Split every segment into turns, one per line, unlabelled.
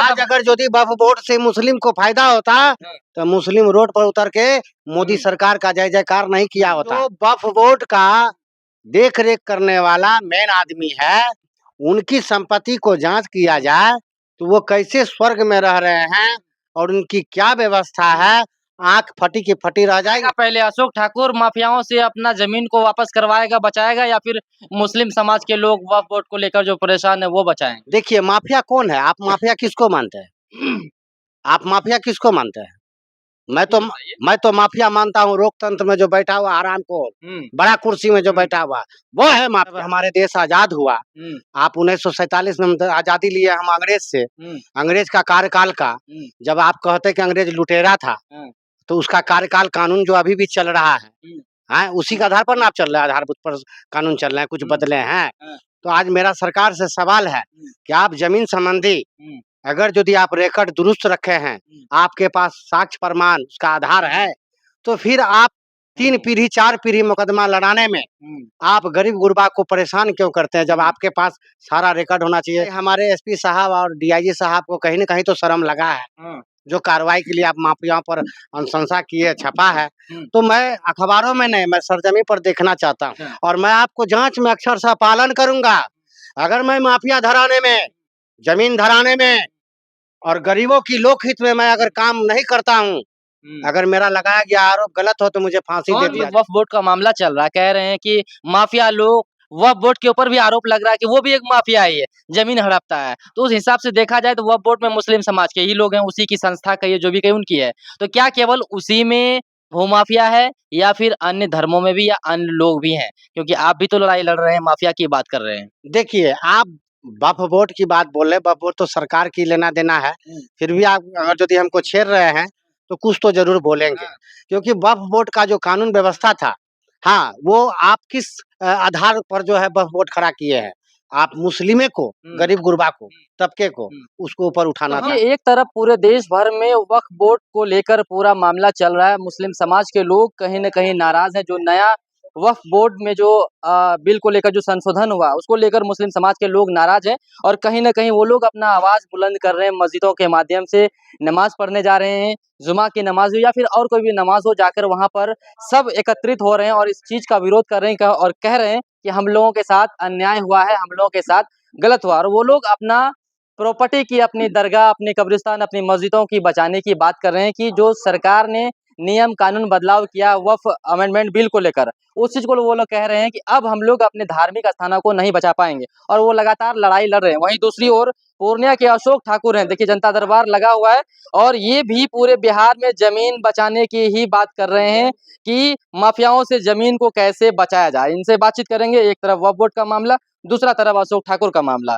आज अगर यदि वक्फ बोर्ड से मुस्लिम को फायदा होता तो मुस्लिम रोड पर उतर के मोदी सरकार का जय जयकार नहीं किया होता। जो वक्फ बोर्ड का देख रेख करने वाला मेन आदमी है, उनकी संपत्ति को जांच किया जाए तो वो कैसे स्वर्ग में रह रहे हैं और उनकी क्या व्यवस्था है, आंख फटी की फटी रह जाएगी।
पहले अशोक ठाकुर माफियाओं से अपना जमीन को वापस करवाएगा, बचाएगा, या फिर मुस्लिम समाज के लोग वक्फ बोर्ड को लेकर जो परेशान है वो बचाएंगे?
देखिए, माफिया कौन है? आप माफिया किसको मानते हैं? आप माफिया किसको मानते हैं? मैं तो माफिया मानता हूँ लोकतंत्र में जो बैठा हुआ आराम को बड़ा कुर्सी में जो बैठा हुआ वो है माफिया। हमारे देश आजाद हुआ, आप 1947 में आजादी लिए हम अंग्रेज से, अंग्रेज का कार्यकाल का जब आप कहते कि अंग्रेज लुटेरा था, तो उसका कार्यकाल कानून जो अभी भी चल रहा है, उसी के आधार पर ना आप चल रहे हैं, आधारभूत पर कानून चल रहे हैं, कुछ बदले हैं। तो आज मेरा सरकार से सवाल है कि आप जमीन संबंधी अगर यदि आप रिकॉर्ड दुरुस्त रखे हैं, आपके पास साक्ष्य प्रमाण उसका आधार है, तो फिर आप 3 पीढ़ी 4 पीढ़ी मुकदमा लड़ाने में आप गरीब गुरबा को परेशान क्यों करते हैं, जब आपके पास सारा रिकॉर्ड होना चाहिए। हमारे एसपी साहब और डीआईजी साहब को कहीं न कहीं तो शर्म लगा है, जो कार्रवाई के लिए आप माफियाओं पर अनुशंसा किए, छपा है। तो मैं अखबारों में नहीं, मैं सरजमी पर देखना चाहता हूँ और मैं आपको जांच में अक्षरशः पालन करूंगा। अगर मैं माफिया धराने में, जमीन धराने में और गरीबों की लोकहित में मैं अगर काम नहीं करता हूँ, अगर मेरा लगाया गया आरोप गलत हो तो मुझे फांसी दे दिया।
वक्फ बोर्ड का मामला चल रहा है, कह रहे हैं कि माफिया लोग, वक्फ बोर्ड के ऊपर भी आरोप लग रहा है कि वो भी एक माफिया ही है, जमीन हड़पता है। तो उस हिसाब से देखा जाए तो वक्फ बोर्ड में मुस्लिम समाज के ही लोग हैं, उसी की संस्था कहिए, जो भी कही उनकी है। तो क्या केवल उसी में भूमाफिया है या फिर अन्य धर्मों में भी या अन्य लोग भी हैं? क्योंकि आप भी तो लड़ाई लड़ रहे हैं, माफिया की बात कर रहे हैं।
देखिए, आप वक्फ बोर्ड की बात बोल रहे हैं, वक्फ बोर्ड तो सरकार की लेना देना है, फिर भी आप अगर यदि हमको छेड़ रहे हैं तो कुछ तो जरूर बोलेंगे, क्योंकि वक्फ बोर्ड का जो कानून व्यवस्था था, हाँ, वो आप किस आधार पर जो है वक्फ बोर्ड खड़ा किए हैं? आप मुस्लिमे को, गरीब गुरबा को, तबके को, उसको ऊपर उठाना था।
एक तरफ पूरे देश भर में वक्फ बोर्ड को लेकर पूरा मामला चल रहा है, मुस्लिम समाज के लोग कहीं न कहीं नाराज हैं। जो नया वक्फ बोर्ड में जो बिल को लेकर जो संशोधन हुआ, उसको लेकर मुस्लिम समाज के लोग नाराज हैं और कहीं न कहीं वो लोग अपना आवाज़ बुलंद कर रहे हैं, मस्जिदों के माध्यम से नमाज़ पढ़ने जा रहे हैं, जुमा की नमाज़ हो या फिर और कोई भी नमाज़ हो, जाकर वहाँ पर सब एकत्रित हो रहे हैं और इस चीज़ का विरोध कर रहे हैं और कह रहे हैं कि हम लोगों के साथ अन्याय हुआ है, हम लोगों के साथ गलत हुआ। और वो लोग अपना प्रॉपर्टी की, अपनी दरगाह, अपनी कब्रिस्तान, अपनी मस्जिदों की बचाने की बात कर रहे हैं कि जो सरकार ने नियम कानून बदलाव किया वक्फ अमेंडमेंट बिल को लेकर, उस चीज़ को वो लोग कह रहे हैं कि अब हम लोग अपने धार्मिक स्थानों को नहीं बचा पाएँगे और वो लगातार लड़ाई लड़ रहे हैं। वहीं दूसरी ओर पूर्णिया के अशोक ठाकुर हैं, देखिए जनता दरबार लगा हुआ है और ये भी पूरे बिहार में ज़मीन बचाने की ही बात कर रहे हैं कि माफियाओं से ज़मीन को कैसे बचाया जाए। इनसे बातचीत करेंगे, एक तरफ वक्फ बोर्ड का मामला, दूसरा तरफ अशोक ठाकुर का मामला।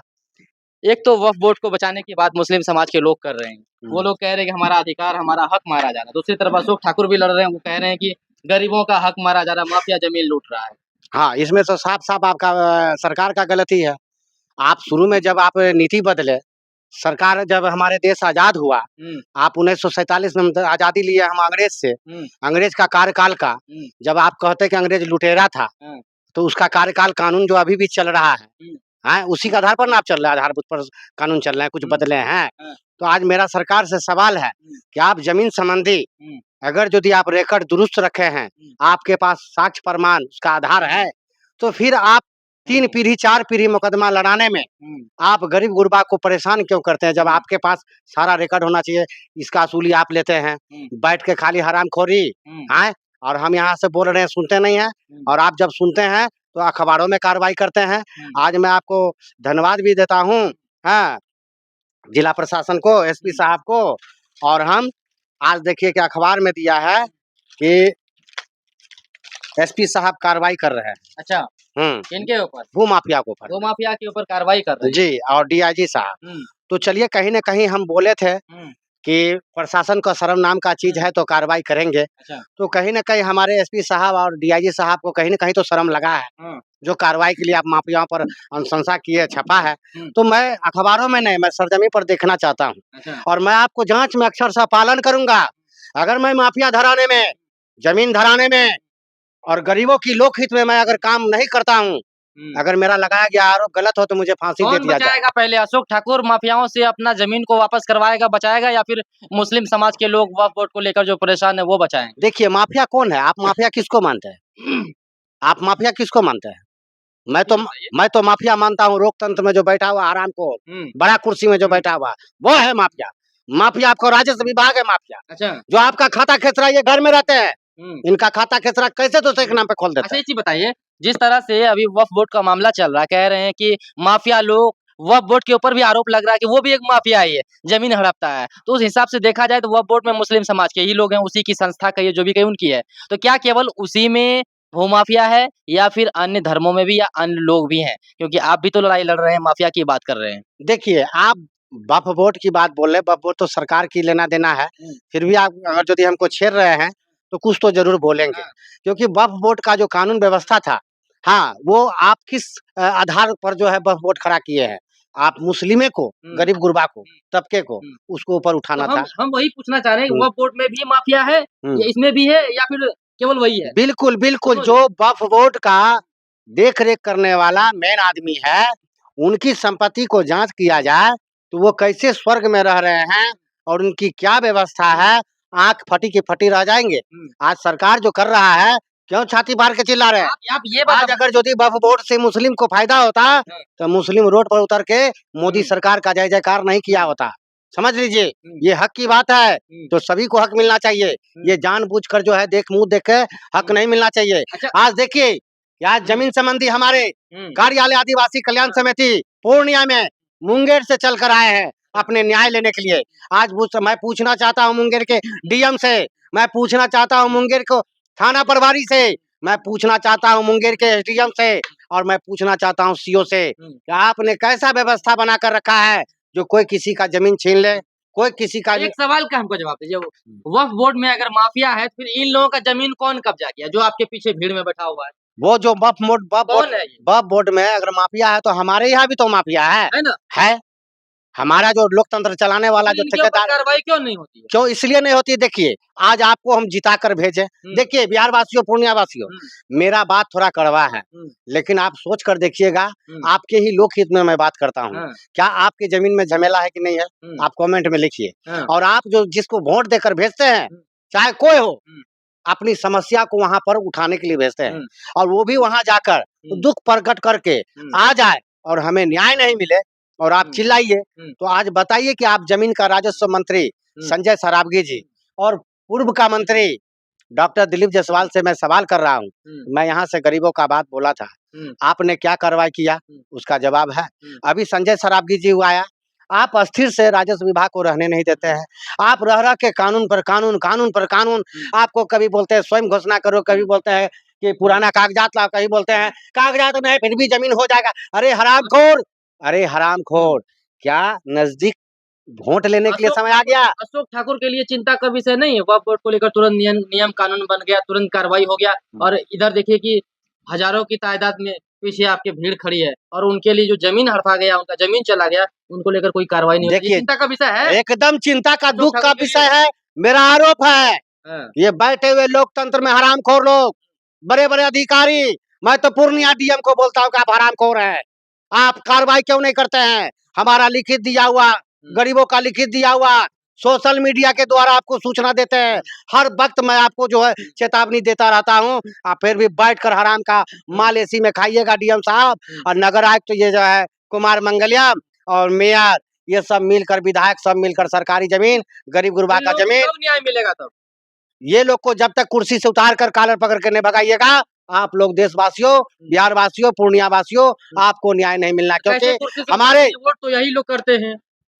एक तो वक्फ बोर्ड को बचाने की बात मुस्लिम समाज के लोग कर रहे हैं, वो लोग कह रहे हैं कि हमारा अधिकार, हमारा हक मारा जा रहा है। दूसरी तरफ अशोक ठाकुर भी लड़ रहे हैं, वो कह रहे हैं कि गरीबों का हक मारा जा रहा है, माफिया जमीन लूट रहा है।
हाँ, इसमें तो साफ-साफ आपका सरकार का गलती है। आप शुरू में जब आप नीति बदले, सरकार जब हमारे देश आजाद हुआ, आप 1947 में आजादी लिए हम अंग्रेज से, अंग्रेज का कार्यकाल का जब आप कहते कि अंग्रेज लुटेरा था, तो उसका कार्यकाल कानून जो अभी भी चल रहा है, उसी के आधार पर ना आप चल रहे हैं, आधारभूत पर कानून चल रहे हैं, कुछ बदले हैं। तो आज मेरा सरकार से सवाल है कि आप जमीन संबंधी अगर यदि आप रिकॉर्ड दुरुस्त रखे हैं, आपके पास साक्ष्य प्रमाण उसका आधार है, तो फिर आप 3 पीढ़ी 4 पीढ़ी मुकदमा लड़ाने में आप गरीब गुरबा को परेशान क्यों करते हैं, जब आपके पास सारा रिकॉर्ड होना चाहिए। इसका असूली आप लेते हैं, बैठ के खाली हरामखोरी हैं, और हम यहाँ से बोल रहे हैं, सुनते नहीं हैं, और आप जब सुनते हैं तो अखबारों में कार्रवाई करते हैं। आज मैं आपको धन्यवाद भी देता हूँ, हाँ, जिला प्रशासन को, एसपी साहब को, और हम आज देखिए कि अखबार में दिया है कि एसपी साहब कार्रवाई कर रहे हैं।
अच्छा, इनके ऊपर,
भूमाफिया के ऊपर,
भूमाफिया के ऊपर कार्रवाई कर रहे हैं
जी, और डीआईजी साहब। तो चलिए, कहीं न कहीं हम बोले थे कि प्रशासन का शर्म नाम का चीज है तो कार्रवाई करेंगे।
अच्छा।
तो कहीं न कहीं हमारे एसपी साहब और डीआईजी साहब को कहीं न कहीं तो शर्म लगा है, जो कार्रवाई के लिए आप माफियाओं पर अनुशंसा किए, छपा है। तो मैं अखबारों में नहीं, मैं सरजमी पर देखना चाहता हूँ।
अच्छा।
और मैं आपको जांच में अक्षरशः पालन करूंगा। अगर मैं माफिया धराने में, जमीन धराने में और गरीबों की लोकहित में मैं अगर काम नहीं करता हूँ, अगर मेरा लगाया गया आरोप गलत हो तो मुझे फांसी दे
कौन
दिया जाए।
बचाएगा पहले? अशोक ठाकुर माफियाओं से अपना जमीन को वापस करवाएगा, बचाएगा, या फिर मुस्लिम समाज के लोग वक्फ बोर्ड को लेकर जो परेशान है वो बचाएंगे?
देखिए माफिया कौन है? आप माफिया किसको मानते हैं? आप माफिया किसको मानते हैं? मैं तो
ये बताइए।
मैं तो माफिया मानता हूँ लोकतंत्र में जो बैठा हुआ हरामखोर, बड़ा कुर्सी में जो बैठा हुआ वो है माफिया। माफिया आपको राजस्व विभाग है माफिया,
अच्छा।
जो आपका खाता खेसरा ये घर में रहते हैं,
हम्म।
इनका खाता खेसरा कैसे दूसरे के नाम पे खोल देते
अच्छा,
हैं?
एक चीज बताइए, जिस तरह से अभी वक्फ बोर्ड का मामला चल रहा है, कह रहे हैं कि माफिया लोग, वक्फ बोर्ड के ऊपर भी आरोप लग रहा है कि वो भी एक माफिया ही है, जमीन हड़पता है। तो उस हिसाब से देखा जाए तो वक्फ बोर्ड में मुस्लिम समाज के ही लोग हैं, उसी की संस्था का ये जो भी कही उनकी है। तो क्या केवल उसी में भूमाफिया है, या फिर अन्य धर्मों में भी, या अन्य लोग भी हैं? क्योंकि आप भी तो लड़ाई लड़ रहे हैं, माफिया की बात कर रहे हैं।
देखिए आप वक्फ बोर्ड की बात बोल रहे हैं, वक्फ बोर्ड तो सरकार की लेना देना है, फिर भी आप अगर यदि हमको छेड़ रहे हैं तो कुछ तो जरूर बोलेंगे,
हाँ।
क्योंकि वक्फ बोर्ड का जो कानून व्यवस्था था, हाँ वो आप किस आधार पर जो है वक्फ बोर्ड खड़ा किए हैं? आप मुस्लिमे को, गरीब गुरबा को, तबके को,
हम्म।
उसको ऊपर
तो
उठाना था।
हम वही पूछना चाह रहे हैं कि
हम्म,
वक्फ बोर्ड में भी माफिया है,
हम्म।
या इसमें भी है, या फिर केवल वही है?
बिल्कुल बिल्कुल,
दोनों ही?
जो वक्फ बोर्ड का देख रेख करने वाला मेन आदमी है, उनकी संपत्ति को जांच किया जाए तो वो कैसे स्वर्ग में रह रहे हैं और उनकी क्या व्यवस्था है, आंख फटी की फटी रह जाएंगे। आज सरकार जो कर रहा है, क्यों छाती मार के चिल्ला रहे हैं?
आप ये बात
आज अगर यदि वक्फ बोर्ड से मुस्लिम को फायदा होता तो मुस्लिम रोड पर उतर के मोदी सरकार का जय जयकार नहीं किया होता। समझ लीजिए, ये हक की बात है, तो सभी को हक मिलना चाहिए। ये जानबूझकर जो है देख मुंह देख के हक नहीं मिलना चाहिए।
अच्छा।
आज देखिए, आज जमीन संबंधी हमारे कार्यालय आदिवासी कल्याण समिति पूर्णिया में मुंगेर से चल कर आए हैं अपने न्याय लेने के लिए। आज मैं पूछना चाहता हूँ मुंगेर के डीएम से, मैं पूछना चाहता हूँ मुंगेर को थाना प्रभारी से, मैं पूछना चाहता हूँ मुंगेर के एसडीएम से, और मैं पूछना चाहता हूँ सीओ से कि आपने कैसा व्यवस्था बना कर रखा है जो कोई किसी का जमीन छीन ले, कोई किसी का।
एक सवाल का हमको जवाब दीजिए, वक्फ बोर्ड में अगर माफिया है तो फिर इन लोगों का जमीन कौन कब्जा किया, जो आपके पीछे भीड़ में बैठा हुआ है?
वो जो
कौन है ये?
वक्फ बोर्ड में अगर माफिया है तो हमारे यहाँ भी तो माफिया
है ना?
है। हमारा जो लोकतंत्र चलाने वाला
फिर
जो
इनके ऊपर
ठेकेदार,
कार्रवाई क्यों नहीं होती है?
क्यों इसलिए नहीं होती? देखिए आज आपको हम जिता कर भेजे, देखिए बिहार वासियों, पूर्णिया वासियों, मेरा बात थोड़ा कड़वा है, लेकिन आप सोच कर देखिएगा, आपके ही लोक हित में मैं बात करता हूँ।
हाँ।
क्या आपकी जमीन में झमेला है कि नहीं है? आप कमेंट में लिखिए।
हाँ।
और आप जो जिसको वोट देकर भेजते हैं, चाहे कोई हो, अपनी समस्या को वहां पर उठाने के लिए भेजते हैं, और वो भी वहां जाकर दुख प्रकट करके आ जाए और हमें न्याय नहीं मिले और आप चिल्लाइए। तो आज बताइए कि आप जमीन का राजस्व मंत्री संजय सरावगी जी और पूर्व का मंत्री डॉक्टर दिलीप जायसवाल से मैं सवाल कर रहा हूँ, मैं यहाँ से गरीबों का बात बोला था, आपने क्या कार्रवाई किया? उसका जवाब है। अभी संजय सरावगी जी हुआ आया, आप अस्थिर से राजस्व विभाग को रहने नहीं देते हैं। आप रह रह के कानून पर कानून, कानून पर कानून, आपको कभी बोलते हैं स्वयं घोषणा करो, कभी बोलते हैं कि पुराना कागजात लाओ, कभी बोलते हैं कागजात में है फिर भी जमीन हो जाएगा। अरे हरामखोर, अरे हरामखोर, क्या नजदीक वोट लेने के लिए समय आ गया?
अशोक ठाकुर के लिए चिंता का विषय नहीं है? वक्फ बोर्ड को लेकर तुरंत नियम कानून बन गया, तुरंत कार्रवाई हो गया, और इधर देखिए कि हजारों की तादाद में पीछे आपके भीड़ खड़ी है, और उनके लिए जो जमीन हड़पा गया, उनका जमीन चला गया, उनको लेकर कोई कार्रवाई नहीं होती। ये
देखिए
चिंता का विषय है?
एकदम चिंता का,
अशोक
दुख का
ठाकुर के
विषय
लिए?
है। मेरा आरोप है,
हाँ।
ये बैठे हुए लोकतंत्र में हरामखोर लोग, बड़े बड़े अधिकारी, मैं तो पूर्णिया डीएम को बोलता हूँ कि आप हरामखोर हैं, आप कार्रवाई क्यों नहीं करते हैं? हमारा लिखित दिया हुआ, गरीबों का लिखित दिया हुआ, सोशल मीडिया के द्वारा आपको सूचना देते हैं, हर वक्त मैं आपको जो है चेतावनी देता रहता हूँ, आप फिर भी बैठकर हराम का माल एसी में खाइएगा डीएम साहब। और नगर आयुक्त तो ये जो है कुमार मंगलम और मेयर, ये सब मिलकर, विधायक सब मिलकर सरकारी जमीन, गरीब गुरबा
इन
का
लोगों को
जमीन,
कब न्याय मिलेगा तब?
ये लोग को जब तक कुर्सी से उतार कर कालर पकड़ के नहीं भगाइएगा, आप लोग देशवासियों, बिहार वासियों, पूर्णिया वासियों, आपको न्याय नहीं मिलना,
कैसे
क्योंकि
कुर्सी से
हमारे
उतारेंगे? वोट तो यही लोग करते हैं।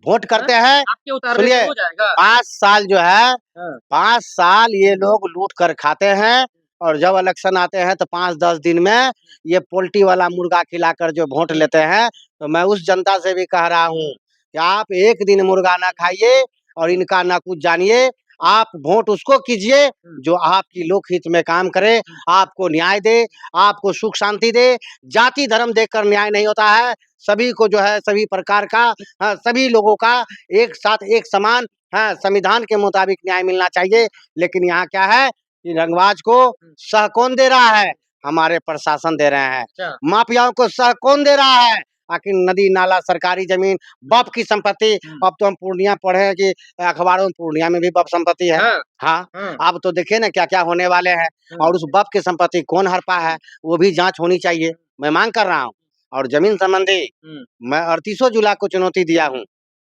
वोट करते हैं।
आपके उतारने
सुनिए,
से हो जाएगा?
5 साल जो है,
हाँ।
5 साल ये लोग लूट कर खाते हैं, और जब इलेक्शन आते हैं तो 5-10 दिन में ये पोल्ट्री वाला मुर्गा खिलाकर जो वोट लेते हैं। तो मैं उस जनता से भी कह रहा हूँ कि आप एक दिन मुर्गा ना खाइए और इनका ना कुछ जानिए, आप वोट उसको कीजिए जो आपकी लोक हित में काम करे, आपको न्याय दे, आपको सुख शांति दे। जाति धर्म देखकर न्याय नहीं होता है, सभी को जो है सभी प्रकार का, हाँ, सभी लोगों का एक साथ एक समान, हाँ, संविधान के मुताबिक न्याय मिलना चाहिए। लेकिन यहाँ क्या है कि रंगबाज को सह कौन दे रहा है? हमारे प्रशासन दे रहे हैं।
अच्छा।
माफियाओं को कौन दे रहा है? आखिर नदी नाला सरकारी जमीन बाप की संपत्ति। अब तो हम पूर्णिया पढ़े हैं कि अखबारों में पूर्णिया में भी बाप संपत्ति है। हाँ, अब तो देखिए ना क्या क्या होने वाले हैं। और उस बाप की संपत्ति कौन हड़पा है वो भी जांच होनी चाहिए, मैं मांग कर रहा हूँ। और जमीन संबंधी मैं 38 जिला को चुनौती दिया हूँ,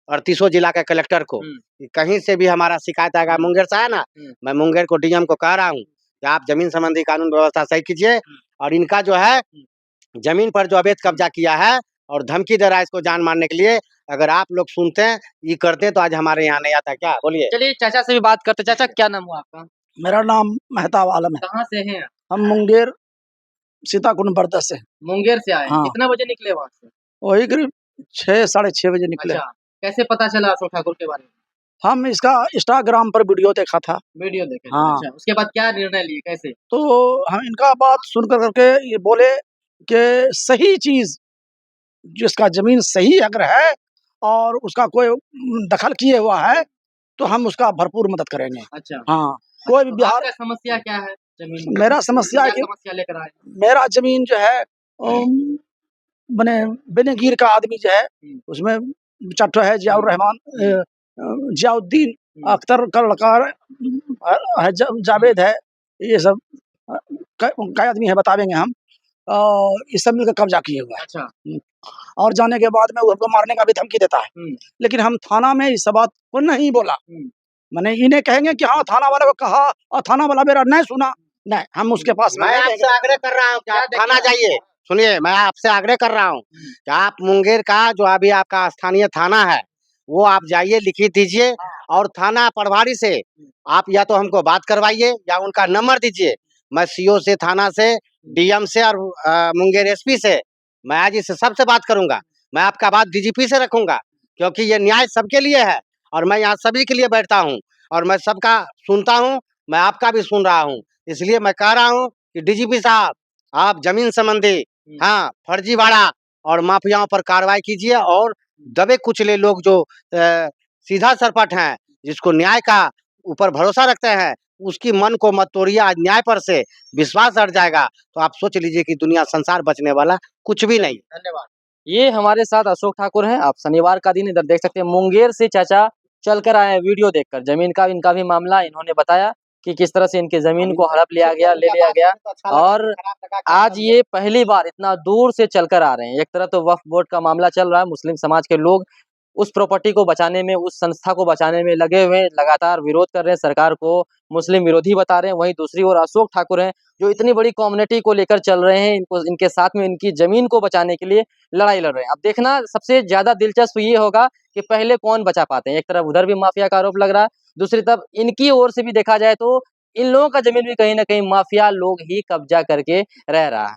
38 जिला के कलेक्टर को, कि कहीं से भी हमारा शिकायत आएगा, मुंगेर से है ना, मैं मुंगेर को डीएम को कह रहा हूँ कि आप जमीन संबंधी कानून व्यवस्था सही कीजिए। और इनका जो है जमीन पर जो अवैध कब्जा किया है और धमकी दे रहा है इसको जान मारने के लिए, अगर आप लोग सुनते हैं ये करते हैं तो आज हमारे यहाँ नहीं आता। क्या बोलिए?
चलिए चाचा से भी बात करते। चाचा क्या नाम हुआ आपका?
मेरा नाम मेहताब आलम है।
कहाँ से हैं?
हम मुंगेर सीताकुंड बरदस से।
मुंगेर से आए।
हाँ।
कितना बजे निकले वहाँ से?
वही करीब 6 साढ़े 6 बजे निकले।
अच्छा, कैसे पता चला अशोक ठाकुर के बारे में?
हम इसका इंस्टाग्राम पर वीडियो देखा था,
वीडियो देखे थे।
हाँ।
अच्छा, उसके बाद क्या निर्णय लिए, कैसे?
तो हम इनका बात सुन कर करके ये बोले कि सही चीज जिसका जमीन सही अगर है और उसका कोई दखल किए हुआ है तो हम उसका भरपूर मदद करेंगे।
अच्छा।
हाँ, कोई भी
तो
बिहार
आपका समस्या क्या है जमीन में?
मेरा समस्या है
क्या
कि
समस्या लेकर आए?
मेरा जमीन जो है बने बेनगीर का आदमी जो है उसमें चट्टो है जियाउर रहमान जियाउद्दीन अख्तर का लड़का है, जावेद है, ये सब कई आदमी है बतावेंगे हम। ये सब मिलकर कब्जा किए हुआ है।
अच्छा।
और जाने के बाद में वो हमको मारने का भी धमकी देता है। लेकिन हम थाना में इस बात को नहीं बोला। मैंने इन्हें कहेंगे कि हाँ थाना वाले को कहा और थाना वाला मेरा नहीं सुना, नहीं हम उसके पास
मैं आपसे आग्रह कर रहा हूँ कि आप थाना जाइए। सुनिए, मैं आपसे आग्रह कर रहा हूँ कि आप मुंगेर का जो अभी आपका स्थानीय थाना है वो आप जाइए, लिखित दीजिए और थाना प्रभारी से आप या तो हमको बात करवाइए या उनका नंबर दीजिए। मैं सीओ से, थाना से, डीएम से और मुंगेर एसपी से, मैं आज इस सबसे बात करूंगा। मैं आपका बात डीजीपी से रखूंगा क्योंकि ये न्याय सबके लिए है और मैं यहाँ सभी के लिए बैठता हूँ और मैं सबका सुनता हूँ, मैं आपका भी सुन रहा हूँ। इसलिए मैं कह रहा हूँ कि डीजीपी साहब आप जमीन संबंधी हाँ फर्जीवाड़ा और माफियाओं पर कार्रवाई कीजिए और दबे कुचले लोग जो सीधा सरपट हैं, जिसको न्याय का ऊपर भरोसा रखते हैं, उसकी मन को मत तोड़िए। आज न्याय पर से विश्वास हट जाएगा तो आप सोच लीजिए कि दुनिया संसार बचने वाला कुछ भी नहीं।
धन्यवाद। ये हमारे साथ अशोक ठाकुर हैं। आप शनिवार का दिन इधर देख सकते हैं, मुंगेर से चाचा चलकर आए हैं वीडियो देखकर। जमीन का इनका भी मामला इन्होंने बताया कि किस तरह से इनकी जमीन को हड़प लिया गया, ले लिया गया और आज ये पहली बार इतना दूर से चलकर आ रहे हैं। एक तरह तो वक्फ बोर्ड का मामला चल रहा है, मुस्लिम समाज के लोग उस प्रॉपर्टी को बचाने में, उस संस्था को बचाने में लगे हुए, लगातार विरोध कर रहे हैं, सरकार को मुस्लिम विरोधी बता रहे हैं। वहीं दूसरी ओर अशोक ठाकुर हैं जो इतनी बड़ी कम्युनिटी को लेकर चल रहे हैं, इनको इनके साथ में इनकी जमीन को बचाने के लिए लड़ाई लड़ रहे हैं। अब देखना सबसे ज्यादा दिलचस्प ये होगा कि पहले कौन बचा पाते हैं। एक तरफ उधर भी माफिया का आरोप लग रहा है, दूसरी तरफ इनकी ओर से भी देखा जाए तो इन लोगों का जमीन भी कहीं ना कहीं माफिया लोग ही कब्जा करके रह रहा है।